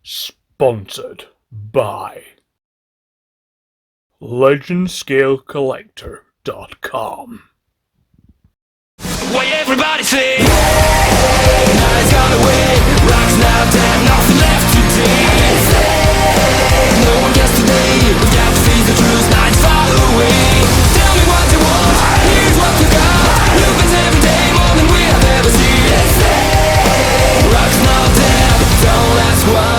Sponsored by LegendScaleCollector.com. Why everybody say night's gone away, rocks now dead, nothing left today. No one gets today, we've got to face the truth, night's far away. Tell me what you want, here's what you got. Lupin's every day, more than we have ever seen. Rocks now dead, don't ask why.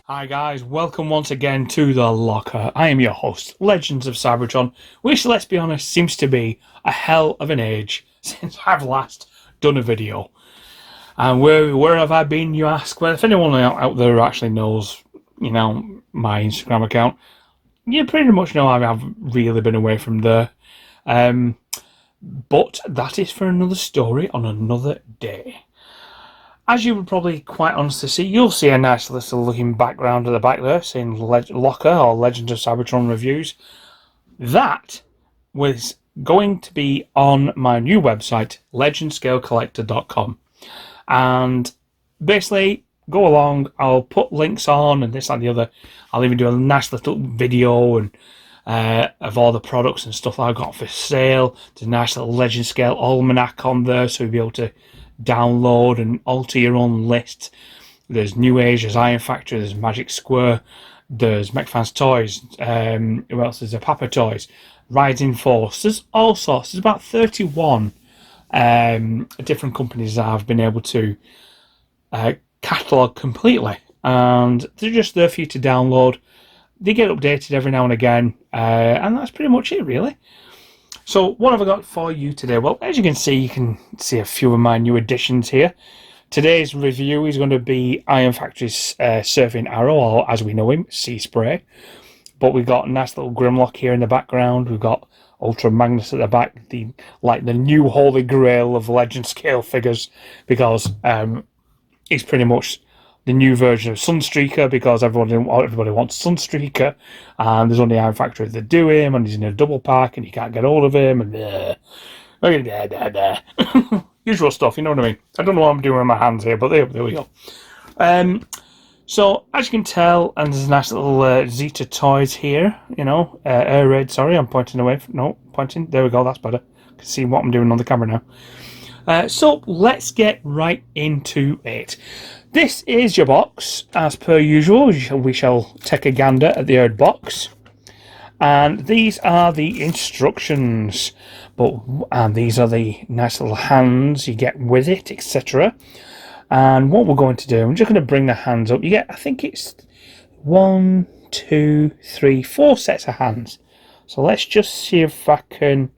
Hi guys, welcome once again to the Locker. I am your host, Legends of Cybertron, which, let's be honest, seems to be a hell of an age since I've last done a video. And where have I been, you ask? Well, if anyone out there actually knows, my Instagram account, you pretty much know I've really been away from there. But that is for another story on another day. As you would probably quite honestly see, you'll see a nice little looking background at the back there saying Locker or Legends of Cybertron Reviews. That was going to be on my new website, LegendScaleCollector.com. And basically, go along, I'll put links on and this and the other. I'll even do a nice little video and of all the products and stuff I've got for sale. There's a nice little Legend Scale Almanac on there, so you'll be able to download and alter your own list. There's New Age, there's Iron Factory, there's Magic Square, there's MechFans Toys, who else? There's Papa Toys, Rising Force, there's all sorts. There's about 31 different companies that I've been able to catalogue completely, and they're just there for you to download. They get updated every now and again, and that's pretty much it, really. So what have I got for you today? Well, as you can see a few of my new additions here. Today's review is going to be Iron Factory's Surfing Arrow, or as we know him, Seaspray. But we've got a nice little Grimlock here in the background. We've got Ultra Magnus at the back, the new holy grail of Legend Scale figures, because he's pretty much the new version of Sunstreaker, because everybody wants Sunstreaker, and there's only Iron Factory that do him, and he's in a double pack, and you can't get hold of him, and usual stuff, you know what I mean? I don't know what I'm doing with my hands here, but there we go. So, as you can tell, and there's a nice little Zeta Toys here, Air Raid, sorry, I'm pointing away, there we go, that's better. I can see what I'm doing on the camera now. So, let's get right into it. This is your box, as per usual. We shall take a gander at the old box. And these are the instructions. And these are the nice little hands you get with it, etc. And what we're going to do, I'm just going to bring the hands up. You get, I think it's 1, 2, 3, 4 sets of hands. So let's just see if I can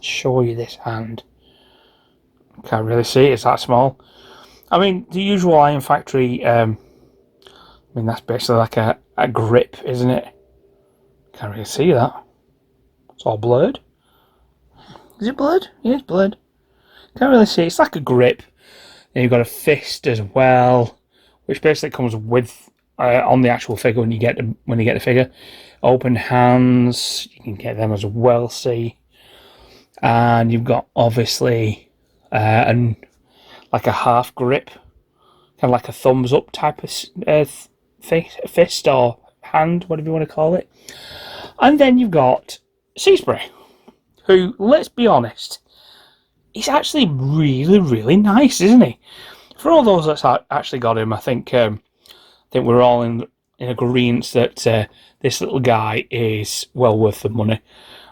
show you this hand. Can't really see it, it's that small. I mean, the usual Iron Factory, that's basically like a grip, isn't it? Can't really see that. It's all blurred. Is it blurred? Yeah, it's blurred. Can't really see. It's like a grip. Then you've got a fist as well, which basically comes with on the actual figure when you get the figure. Open hands, you can get them as well. See, and you've got obviously like a half grip, kind of like a thumbs up type of fist or hand, whatever you want to call it. And then you've got Seaspray, who, let's be honest, he's actually really, really nice, isn't he? For all those that's actually got him, I think we're all in agreement that this little guy is well worth the money.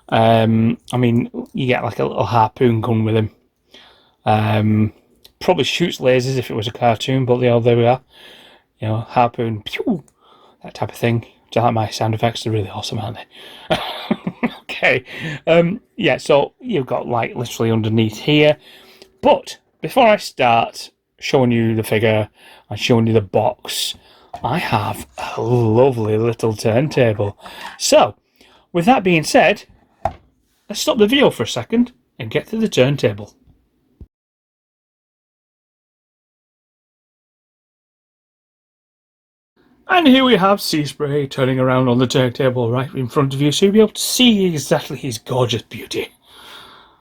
I mean, you get like a little harpoon gun with him. Probably shoots lasers if it was a cartoon, but there we are. Harpoon, pew, that type of thing. Do you like my sound effects? They're really awesome, aren't they? Okay. Yeah, so you've got like literally underneath here. But before I start showing you the figure and showing you the box, I have a lovely little turntable. So, with that being said, let's stop the video for a second and get to the turntable. And here we have Seaspray turning around on the turntable right in front of you, so you'll be able to see exactly his gorgeous beauty.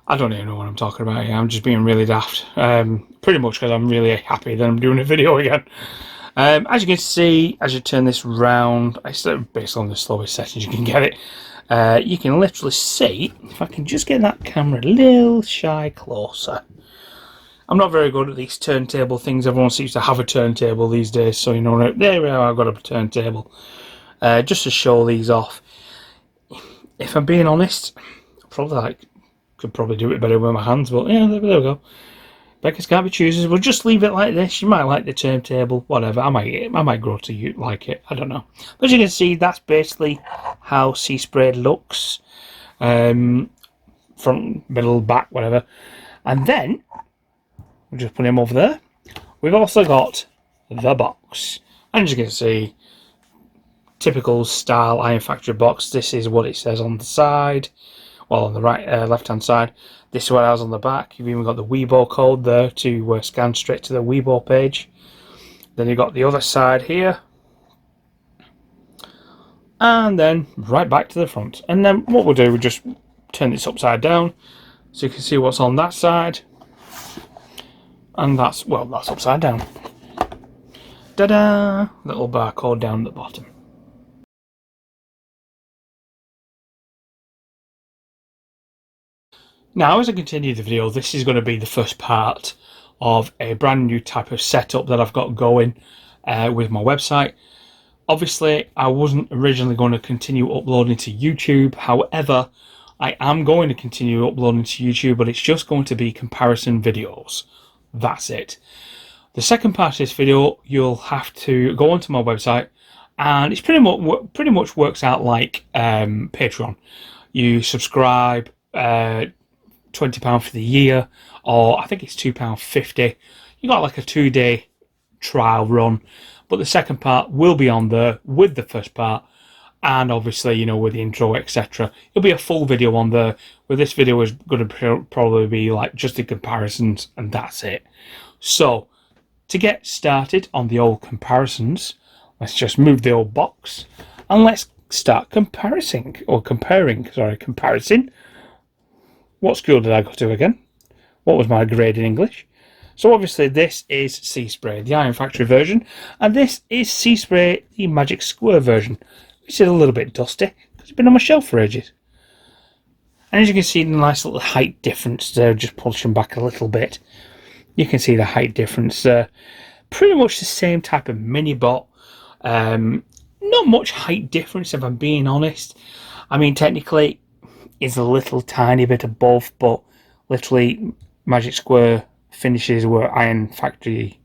I don't even know what I'm talking about here, I'm just being really daft. Pretty much because I'm really happy that I'm doing a video again. As you can see, as you turn this round, it's based on the slowest settings you can get it, you can literally see, if I can just get that camera a little shy closer. I'm not very good at these turntable things. Everyone seems to have a turntable these days, so you know, there we are, I've got a turntable. Just to show these off. If I'm being honest, could probably do it better with my hands, but yeah, there we go. Beggars can't be choosers. We'll just leave it like this. You might like the turntable, whatever. I might grow to like it. I don't know. But as you can see, that's basically how Seaspray looks. Front, middle, back, whatever. And then we'll just put him over there. We've also got the box, and as you can see, typical style Iron Factory box. This is what it says on the side. Well, on the right, left-hand side. This is what I was on the back. You've even got the Weibo code there to scan straight to the Weibo page. Then you've got the other side here. And then right back to the front. And then what we'll do, we'll just turn this upside down so you can see what's on that side. And that's upside down. Ta-da! Little barcode down at the bottom. Now, as I continue the video, this is going to be the first part of a brand new type of setup that I've got going with my website. Obviously, I wasn't originally going to continue uploading to YouTube. However, I am going to continue uploading to YouTube, but it's just going to be comparison videos. That's it. The second part of this video, you'll have to go onto my website, and it's pretty much works out like Patreon. You subscribe, £20 for the year, or I think it's £2.50. You got like a 2-day trial run, but the second part will be on there with the first part, and obviously, you know, with the intro, etc. It'll be a full video on there, where this video is going to probably be like just the comparisons, and that's it. So, to get started on the old comparisons, let's just move the old box, and let's start comparing. What school did I go to again? What was my grade in English? So obviously this is Seaspray, the Iron Factory version, and this is Seaspray, the Magic Square version, which is a little bit dusty because it's been on my shelf for ages. And as you can see, the nice little height difference there, just pushing back a little bit. You can see the height difference there. Pretty much the same type of mini bot. Not much height difference, if I'm being honest. I mean, technically, is a little tiny bit above, but literally Magic Square finishes where the Iron Factory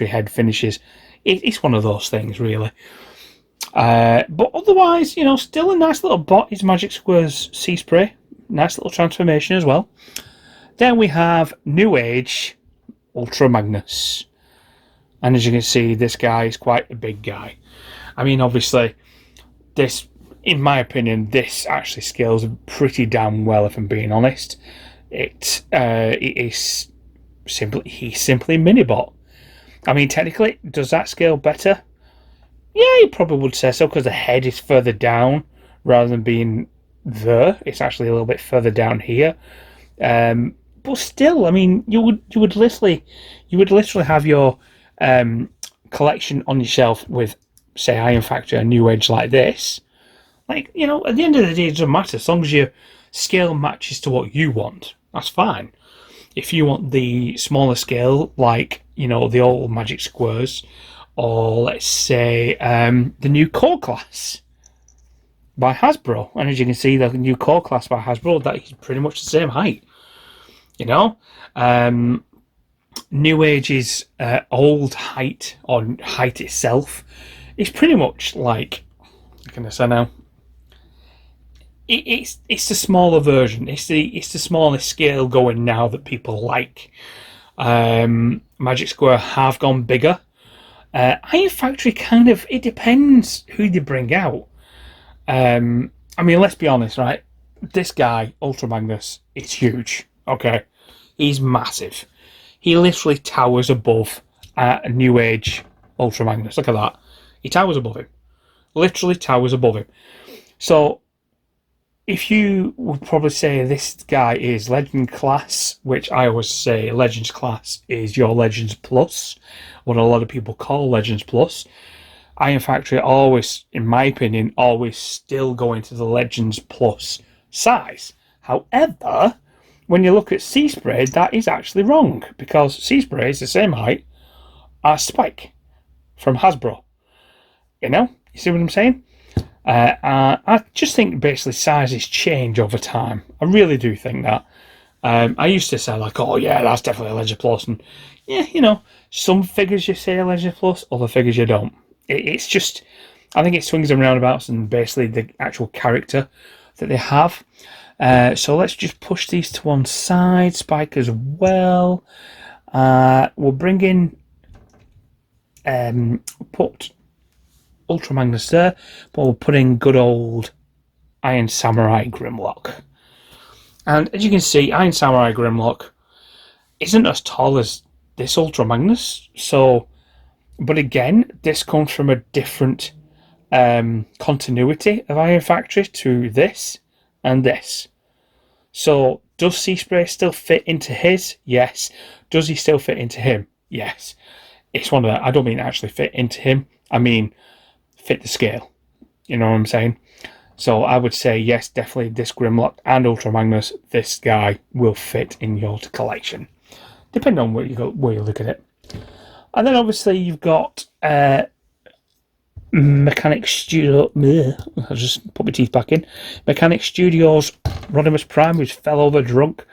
head finishes. It's one of those things, really. But otherwise, you know, still a nice little bot is Magic Square's Seaspray. Nice little transformation as well. Then we have New Age Ultra Magnus. And as you can see, this guy is quite a big guy. I mean, obviously, this, in my opinion, this actually scales pretty damn well, if I'm being honest. He's simply Minibot. I mean, technically, does that scale better? Yeah, you probably would say so, because the head is further down rather than being there. It's actually a little bit further down here. But still, I mean, you would literally have your collection on your shelf with, say, Iron Factory and New Age like this. Like, you know, at the end of the day, it doesn't matter. As long as your scale matches to what you want, that's fine. If you want the smaller scale, like, you know, the old Magic Squares, or let's say the new Core Class by Hasbro. And as you can see, the new Core Class by Hasbro, that is pretty much the same height. You know? New Age's old height, or height itself, is pretty much like, what can I say now? It's the smaller version. It's the smallest scale going now that people like. Magic Square have gone bigger. Iron Factory kind of, it depends who they bring out. I mean, let's be honest, right? This guy, Ultra Magnus, is huge. Okay, he's massive. He literally towers above a New Age Ultra Magnus. Look at that. He towers above him. Literally towers above him. So, if you would probably say this guy is Legend class, which I always say Legends class is your Legends Plus, what a lot of people call Legends Plus. Iron Factory always, in my opinion, always still go into the Legends Plus size. However, when you look at Seaspray, that is actually wrong, because Seaspray is the same height as Spike from Hasbro. You know? You see what I'm saying? I just think basically sizes change over time. I really do think that. I used to say like, oh yeah, that's definitely a Legend Plus, and yeah, you know, some figures you say Legend Plus, other figures you don't. It's just, I think it swings and roundabouts and basically the actual character that they have. So let's just push these to one side. Spike as well. We'll bring in, put Ultra Magnus there, but we'll put in good old Iron Samurai Grimlock. And as you can see, Iron Samurai Grimlock isn't as tall as this Ultra Magnus, so, but again, this comes from a different continuity of Iron Factory to this and this. So, does Seaspray still fit into his? Yes. Does he still fit into him? Yes. It's one of that. I don't mean actually fit into him. I mean fit the scale. You know what I'm saying? So I would say yes, definitely this Grimlock and Ultra Magnus, this guy will fit in your collection, depending on where you look at it. And then obviously you've got Mechanic Studio. I'll just put my teeth back in. Mechanic Studios Rodimus Prime, who's fell over drunk.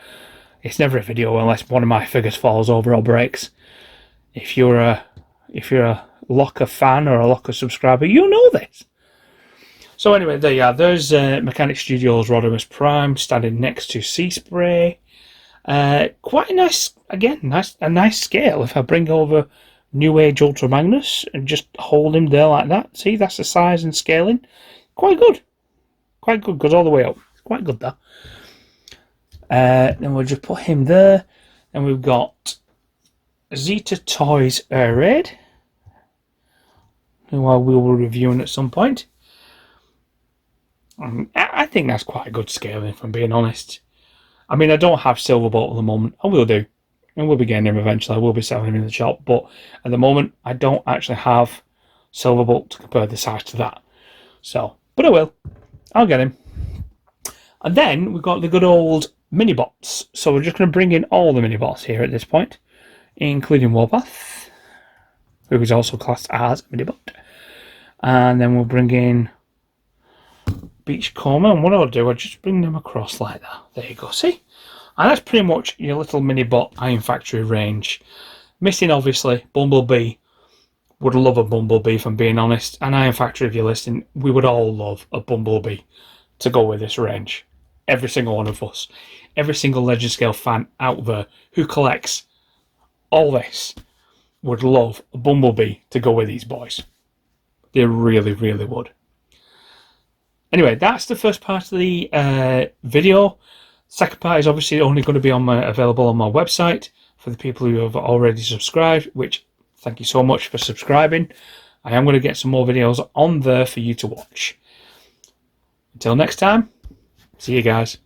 It's never a video unless one of my figures falls over or breaks. If you're a LOCR fan or a LOCR subscriber, you know this. So anyway, there you are. There's Mechanic Studios Rodimus Prime standing next to Seaspray. Quite a nice, again, a nice scale. If I bring over New Age Ultra Magnus and just hold him there like that, see, that's the size and scaling. Quite good. Quite good. Goes all the way up. Quite good, though. Then we'll just put him there. And we've got Zeta Toys Air Raid, who I will be reviewing at some point. I think that's quite a good scaling, if I'm being honest. I mean, I don't have Silverbolt at the moment. I will do. And we'll be getting him eventually. I will be selling him in the shop. But at the moment, I don't actually have Silverbolt to compare the size to that. So, but I will. I'll get him. And then we've got the good old mini-bots. So we're just going to bring in all the mini-bots here at this point, including Warpath, who is also classed as a mini-bot. And then we'll bring in Beachcomber, and what I'll do, I'll just bring them across like that. There you go, see? And that's pretty much your little mini-bot Iron Factory range. Missing, obviously, Bumblebee. Would love a Bumblebee, if I'm being honest. And Iron Factory, if you're listening, we would all love a Bumblebee to go with this range. Every single one of us. Every single Legend Scale fan out there who collects all this would love a Bumblebee to go with these boys. They really, really would. Anyway, that's the first part of the video. Second part is obviously only going to be available on my website for the people who have already subscribed, which thank you so much for subscribing. I am going to get some more videos on there for you to watch. Until next time, see you guys.